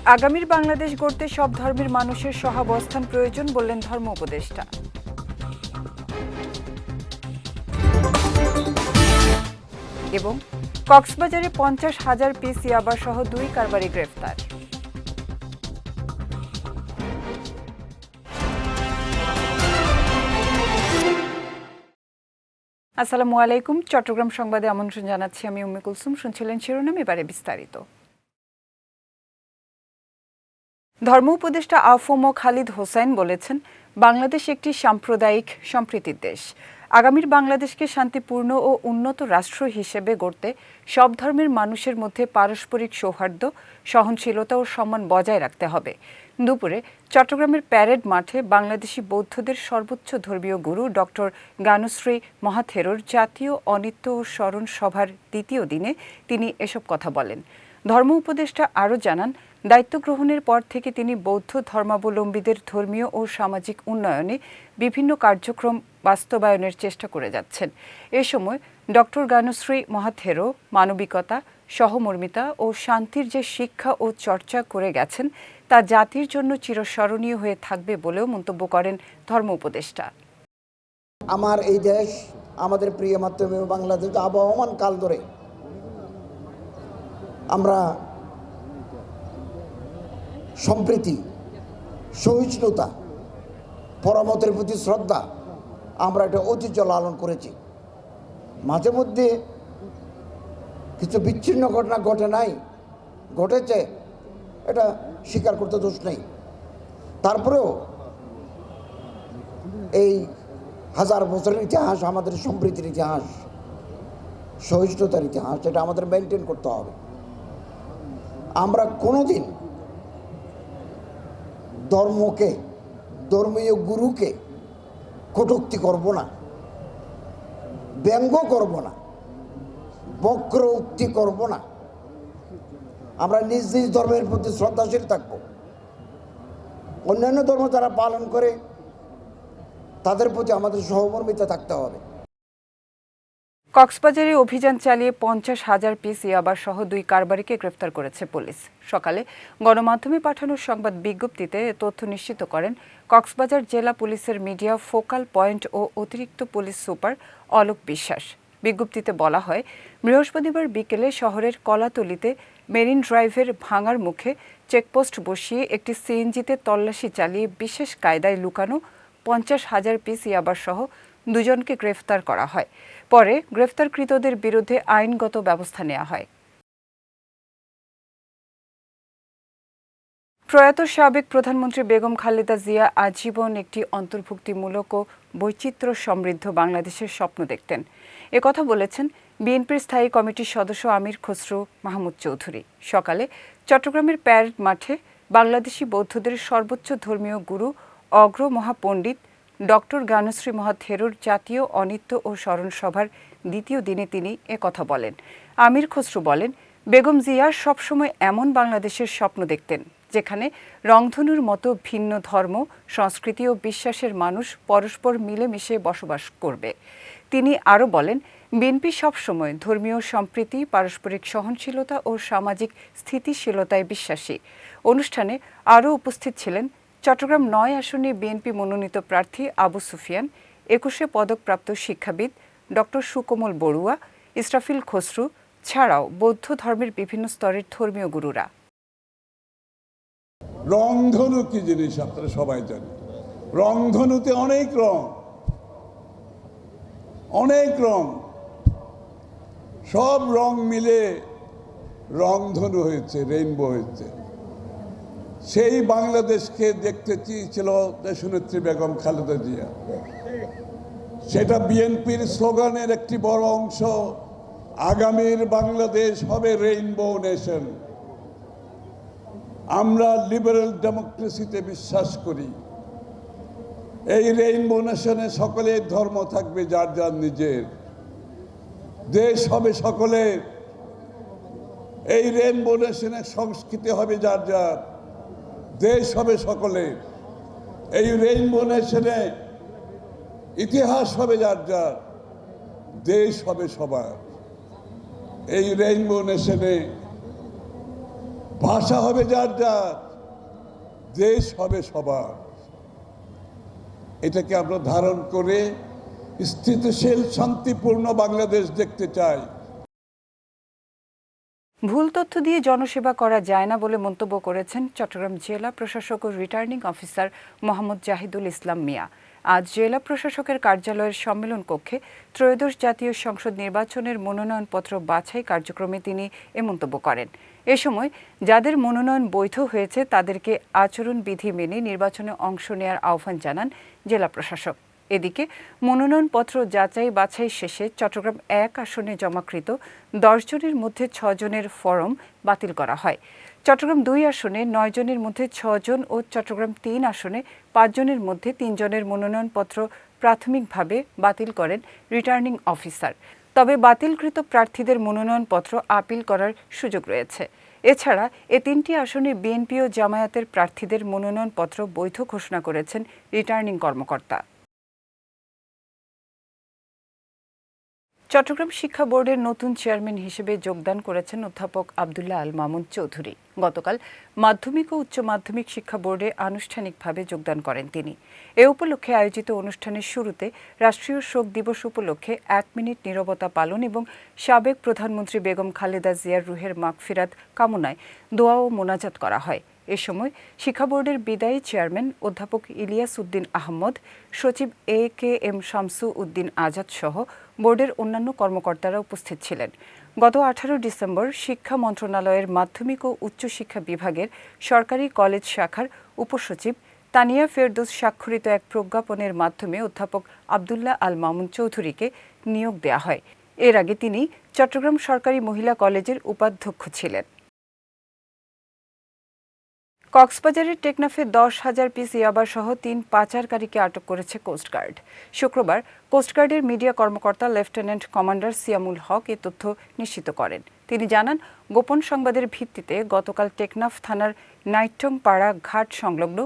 আগামীর বাংলাদেশ গড়তে সব ধর্মের মানুষের সহাবস্থান প্রয়োজন বললেন ধর্ম উপদেষ্টা। এবং কক্সবাজারে 50,000 পিস ইয়াবা সহ 2 কারবারি গ্রেফতার। আসসালামু আলাইকুম। চট্টগ্রাম সংবাদে আমন্ত্রণ জানাচ্ছি আমি উম্মে কুলসুম। শুনছিলেন শিরোনাম, এবারে বিস্তারিত। ধর্ম উপদেষ্টা আফম খালিদ হোসাইন বলেছেন, বাংলাদেশ একটি সাম্প্রদায়িক সম্প্রীতির দেশ। আগামীর বাংলাদেশকে শান্তিপূর্ণ ও উন্নত রাষ্ট্র হিসেবে গড়তে সব ধর্মের মানুষের মধ্যে পারস্পরিক সৌহার্দ্য, সহনশীলতা ও সম্মান বজায় রাখতে হবে। দুপুরে চট্টগ্রামের প্যারেড মাঠে বাংলাদেশি বৌদ্ধদের সর্বোচ্চ ধর্মীয় গুরু ডক্টর গানুশ্রী মহাথেরোর জাতীয় অনিত্য ও স্মরণ সভার দ্বিতীয় দিনে তিনি এসব কথা বলেন। ধর্ম উপদেষ্টা আরও জানান, দায়িত্ব গ্রহণের পর থেকে তিনি বৌদ্ধ ধর্মাবলম্বীদের ধর্মীয় ও সামাজিক উন্নয়নে বিভিন্ন কার্যক্রম বাস্তবায়নের চেষ্টা করে যাচ্ছেন। এ সময় ডক্টর গানুশ্রী মহাথেরো মানবিকতা, সহমর্মিতা ও শান্তির যে শিক্ষা ও চর্চা করে গেছেন তা জাতির জন্য চিরস্মরণীয় হয়ে থাকবে বলেও মন্তব্য করেন ধর্ম উপদেষ্টা। আমার এই দেশ, আমাদের প্রিয় মাতৃভূমি বাংলাদেশ আবহমান কাল ধরে আমরা সম্প্রীতি, সহিষ্ণুতা, পরমতের প্রতি শ্রদ্ধা, আমরা এটা ঐতিহ্য লালন করেছি। মাঝে মধ্যে কিছু বিচ্ছিন্ন ঘটনা ঘটেছে, এটা স্বীকার করতে দোষ নেই। তারপরেও এই হাজার বছরের ইতিহাস, আমাদের সম্প্রীতির ইতিহাস, সহিষ্ণুতার ইতিহাস, এটা আমাদের মেনটেন করতে হবে। আমরা কোনোদিন ধর্মকে, ধর্মীয় গুরুকে কটূক্তি করব না, ব্যঙ্গ করব না, বক্র উক্তি করব না। আমরা নিজ নিজ ধর্মের প্রতি শ্রদ্ধাশীল থাকব। অন্যান্য ধর্ম যারা পালন করে তাদের প্রতি আমাদের সহমর্মিতা থাকতে হবে। কক্সবাজারে অভিযান চালিয়ে 50,000 পিস ইয়াবা সহ 2 কারবারিকে গ্রেফতার করেছে পুলিশ। সকালে গণমাধ্যমে পাঠানো সংবাদ বিজ্ঞপ্তিতে তথ্য নিশ্চিত করেন কক্সবাজার জেলা পুলিশের মিডিয়া ফোকাল পয়েন্ট ও অতিরিক্ত পুলিশ সুপার অলোক বিশ্বাস। বিজ্ঞপ্তিতে বলা হয়, বৃহস্পতিবার বিকেলে শহরের কলাতলিতে মেরিন ড্রাইভের ভাঙার মুখে চেকপোস্ট বসিয়ে একটি সিএনজিতে তল্লাশি চালিয়ে বিশেষ কায়দায় লুকানো 50,000 পিস ইয়াবা সহ 2 জনকে গ্রেফতার করা হয়। পরে গ্রেফতারকৃতদের বিরুদ্ধে আইনগত ব্যবস্থা নেওয়া হয়। প্রয়াত সাবেক প্রধানমন্ত্রী বেগম খালেদা জিয়া আজীবন একটি অন্তর্ভুক্তিমূলক ও বৈচিত্র্য সমৃদ্ধ বাংলাদেশের স্বপ্ন দেখতেন। একথা বলেছেন বিএনপির স্থায়ী কমিটির সদস্য আমির খসরু মাহমুদ চৌধুরী। সকালে চট্টগ্রামের প্যারেড মাঠে বাংলাদেশি বৌদ্ধদের সর্বোচ্চ ধর্মীয় গুরু অগ্র মহাপণ্ডিত ডক্টর গানুশ্রী মহাথেরোর জাতীয় অনিত্য ও স্মরণ সভার দ্বিতীয় দিনে তিনি একথা বলেন। আমির খসরু বলেন, বেগম জিয়া সবসময় এমন বাংলাদেশের স্বপ্ন দেখতেন যেখানে রংধনুর মতো ভিন্ন ধর্ম, সংস্কৃতি ও বিশ্বাসের মানুষ পরস্পর মিলেমিশে বসবাস করবে। তিনি আরও বলেন, বিএনপি সবসময় ধর্মীয় সম্প্রীতি, পারস্পরিক সহনশীলতা ও সামাজিক স্থিতিশীলতায় বিশ্বাসী। অনুষ্ঠানে আরও উপস্থিত ছিলেন চট্টগ্রাম 9 আসনে বিএনপি মনোনীত প্রার্থী আবু সুফিয়ান, 21 পদকপ্রাপ্ত শিক্ষাবিদ ডক্টর সুকোমল বড়ুয়া, ইসরাফিল খসরু ছাড়াও বৌদ্ধ ধর্মের বিভিন্ন স্তরের ধর্মীয় গুরুরা। রংধনু কি জিনিস আপনারা সবাই জানেন। রংধনুতে অনেক রং, সব রং মিলে রংধনু হয়েছে, রেইনবো হয়েছে। সেই বাংলাদেশকে দেখতে চেয়েছিল দেশনেত্রী বেগম খালেদা জিয়া। সেটা বিএনপির স্লোগানের একটি বড় অংশ। আগামীর বাংলাদেশ হবে রেইনবো নেশন। আমরা লিবারেল ডেমোক্রেসিতে বিশ্বাস করি। এই রেইনবো নেশনে সকলের ধর্ম থাকবে যার যার নিজের, দেশ হবে সকলের। এই রেইনবো নেশনের সংস্কৃতি হবে যার যার, দেশ হবে সকলের। এই রেইনবো নেশনে ইতিহাস হবে যার যার, দেশ হবে সবার। এই রেইনবো নেশনে ভাষা হবে যার যার, দেশ হবে সবার। এটাকে আমরা ধারণ করে স্থিতিশীল শান্তিপূর্ণ বাংলাদেশ দেখতে চাই। ভুল তথ্য দিয়ে জনসেবা করা যায় না বলে মন্তব্য করেছেন চট্টগ্রাম জেলা প্রশাসক ও রিটার্নিং অফিসার মোহাম্মদ জাহিদুল ইসলাম মিয়া। আজ জেলা প্রশাসকের কার্যালয়ের সম্মেলন কক্ষে ত্রয়োদশ জাতীয় সংসদ নির্বাচনের মনোনয়নপত্র বাছাই কার্যক্রমে তিনি এ মন্তব্য করেন। এ সময় যাদের মনোনয়ন বৈধ হয়েছে তাদেরকে আচরণবিধি মেনে নির্বাচনে অংশ নেওয়ার আহ্বান জানান জেলা প্রশাসক। এদিকে মনোনয়নপত্র যাচাই বাছাই শেষে চট্টগ্রাম 1 আসনে জমাকৃত 10 জনের মধ্যে 6 জনের ফরম বাতিল করা হয়। চট্টগ্রাম 2 আসনে 9 জনের মধ্যে 6 জন ও চট্টগ্রাম 3 আসনে 5 জনের মধ্যে 3 জনের মনোনয়নপত্র প্রাথমিকভাবে বাতিল করেন রিটার্নিং অফিসার। তবে বাতিলকৃত প্রার্থীদের মনোনয়নপত্র আপিল করার সুযোগ রয়েছে। এছাড়া এ 3টি আসনে বিএনপি ও জামায়াতের প্রার্থীদের মনোনয়নপত্র বৈধ ঘোষণা করেছেন রিটার্নিং কর্মকর্তা। চট্টগ্রাম শিক্ষা বোর্ডের নতুন চেয়ারম্যান হিসেবে যোগদান করেছেন অধ্যাপক আব্দুল্লাহ আল মামুন চৌধুরী। গতকাল মাধ্যমিক ও উচ্চ মাধ্যমিক শিক্ষা বোর্ডে আনুষ্ঠানিকভাবে যোগদান করেন তিনি। এ উপলক্ষে আয়োজিত অনুষ্ঠানের শুরুতে রাষ্ট্রীয় শোক দিবস উপলক্ষে 1 মিনিট নীরবতা পালন এবং সাবেক প্রধানমন্ত্রী বেগম খালেদা জিয়ার রুহের মাগফিরাত কামনায় দোয়া ও মোনাজাত করা হয়। এ সময় শিক্ষা বোর্ডের বিদায়ী চেয়ারম্যান অধ্যাপক ইলিয়াস উদ্দিন আহমদ, সচিব AKM শামসু উদ্দিন আজাদ সহ বোর্ডের অন্যান্য কর্মকর্তারা উপস্থিত ছিলেন। গত 18 ডিসেম্বর শিক্ষা মন্ত্রণালয়ের মাধ্যমিক ও উচ্চশিক্ষা বিভাগের সরকারি কলেজ শাখার উপসচিব তানিয়া ফেরদৌস স্বাক্ষরিত এক প্রজ্ঞাপনের মাধ্যমে অধ্যাপক আব্দুল্লাহ আল মামুন চৌধুরীকে নিয়োগ দেওয়া হয়। এর আগে তিনি চট্টগ্রাম সরকারি মহিলা কলেজের উপাধ্যক্ষ ছিলেন। কক্সবাজারের টেকনাফে 10,000 পিস ইয়াবা সহ 3 পাচারকারীকে আটক করেছে কোস্টগার্ড। শুক্রবার কোস্টগার্ডের মিডিয়া কর্মকর্তা লেফটেন্যান্ট কমান্ডার সিয়ামুল হক এ তথ্য নিশ্চিত করেন। তিনি জানান, গোপন সংবাদের ভিত্তিতে গতকাল টেকনাফ থানার নাইটং পাড়া ঘাট সংলগ্ন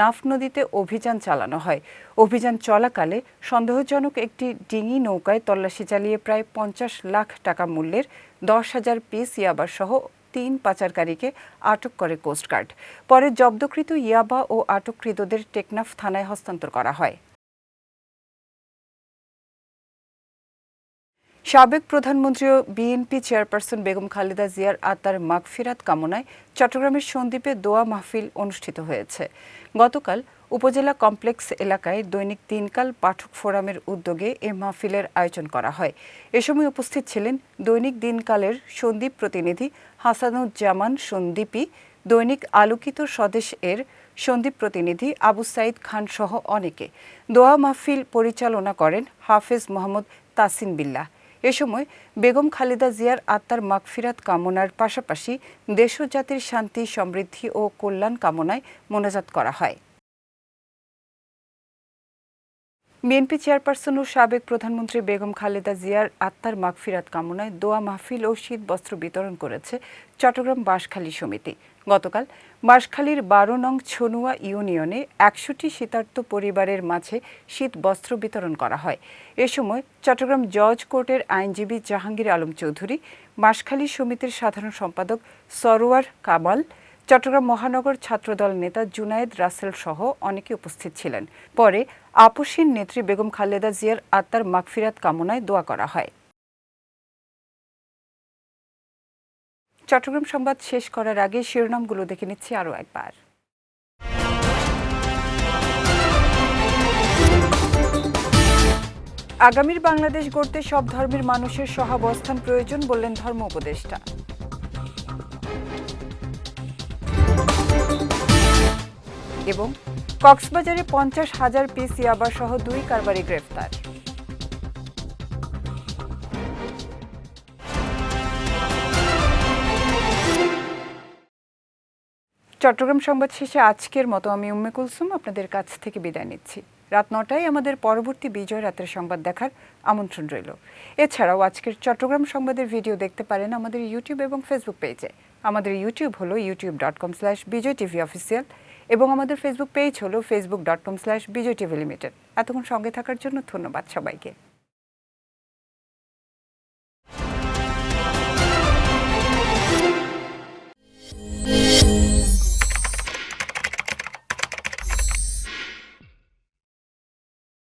নাফ নদীতে অভিযান চালানো হয়। অভিযান চলাকালে সন্দেহজনক একটি ডিঙি নৌকায় তল্লাশি চালিয়ে প্রায় 50 লাখ টাকা মূল্যের 10,000 পিস ইয়াবা সহ 3 পাচারকারীকে আটক করে কোস্টগার্ড। পরে জব্দকৃত ইয়াবা ও আটককৃতদের টেকনাফ থানায় হস্তান্তর করা হয়। সাবেক প্রধানমন্ত্রী ও বিএনপি চেয়ারপারসন বেগম খালেদা জিয়ার আত্মার মাগফিরাত কামনায় চট্টগ্রামের সন্দ্বীপে দোয়া মাহফিল অনুষ্ঠিত হয়েছে। গতকাল উপজেলা কমপ্লেক্স এলাকায় দৈনিক দিনকাল পাঠক ফোরামের উদ্যোগে এ মাহফিলের আয়োজন করা হয়। এ সময় উপস্থিত ছিলেন দৈনিক দিনকালের সন্দ্বীপ প্রতিনিধি হাসানুজ্জামান সন্দ্বীপী, দৈনিক আলোকিত স্বদেশ এর সন্দ্বীপ প্রতিনিধি আবু সাইদ খান সহ অনেকে। দোয়া মাহফিল পরিচালনা করেন হাফেজ মোহাম্মদ তাসিন বিল্লাহ। এ সময় বেগম খালেদা জিয়ার আত্মার মাগফিরাত কামনার পাশাপাশি দেশ ও জাতির শান্তি, সমৃদ্ধি ও কল্যাণ কামনায় মোনাজাত করা হয়। বিএনপি চেয়ারপারসন ও সাবেক প্রধানমন্ত্রী বেগম খালেদা জিয়ার আত্মার মাগফিরাত কামনায় দোয়া মাহফিল ও শীত বস্ত্র বিতরণ করেছে চট্টগ্রাম বাঁশখালী সমিতি। গতকাল বাঁশখালীর 12 নং ছনুয়া ইউনিয়নে 100টি শীতার্ত পরিবারের মাঝে শীত বস্ত্র বিতরণ করা হয়। এ সময় চট্টগ্রাম জজ কোর্টের আইনজীবী জাহাঙ্গীর আলম চৌধুরী, বাঁশখালী সমিতির সাধারণ সম্পাদক সরোয়ার কামাল, চট্টগ্রাম মহানগর ছাত্রদল নেতা জুনায়েদ রাসেল সহ অনেকে উপস্থিত ছিলেন। পরে আপসীন নেত্রী বেগম খালেদা জিয়ার আত্মার মাগফিরাত কামনায় দোয়া করা হয়। চট্টগ্রাম সংবাদ শেষ করার আগে শিরোনামগুলো দেখে নিচ্ছি আরও একবার। আগামীর বাংলাদেশ গড়তে সব ধর্মের মানুষের সহাবস্থান প্রয়োজন বললেন ধর্ম উপদেষ্টা। এবং কক্সবাজারে 50,000 পিস ইয়াবা সহ 2 কারবারি গ্রেফতার। চট্টগ্রাম সংবাদ শেষে আজকের মতো আমি উম্মে কুলসুম আপনাদের কাছ থেকে বিদায় নিচ্ছি। রাত 9টায় আমাদের পরবর্তী বিজয় রাতের সংবাদ দেখার আমন্ত্রণ রইল। এছাড়াও আজকের চট্টগ্রাম সংবাদের ভিডিও দেখতে পারেন আমাদের ইউটিউব এবং ফেসবুক পেজে। আমাদের ইউটিউব হলো youtube.com/bijoytvofficial এবং আমাদের ফেসবুক পেজ হলো facebook.com/bijoytvlimited। এতক্ষণ সঙ্গে থাকার জন্য ধন্যবাদ সবাইকে।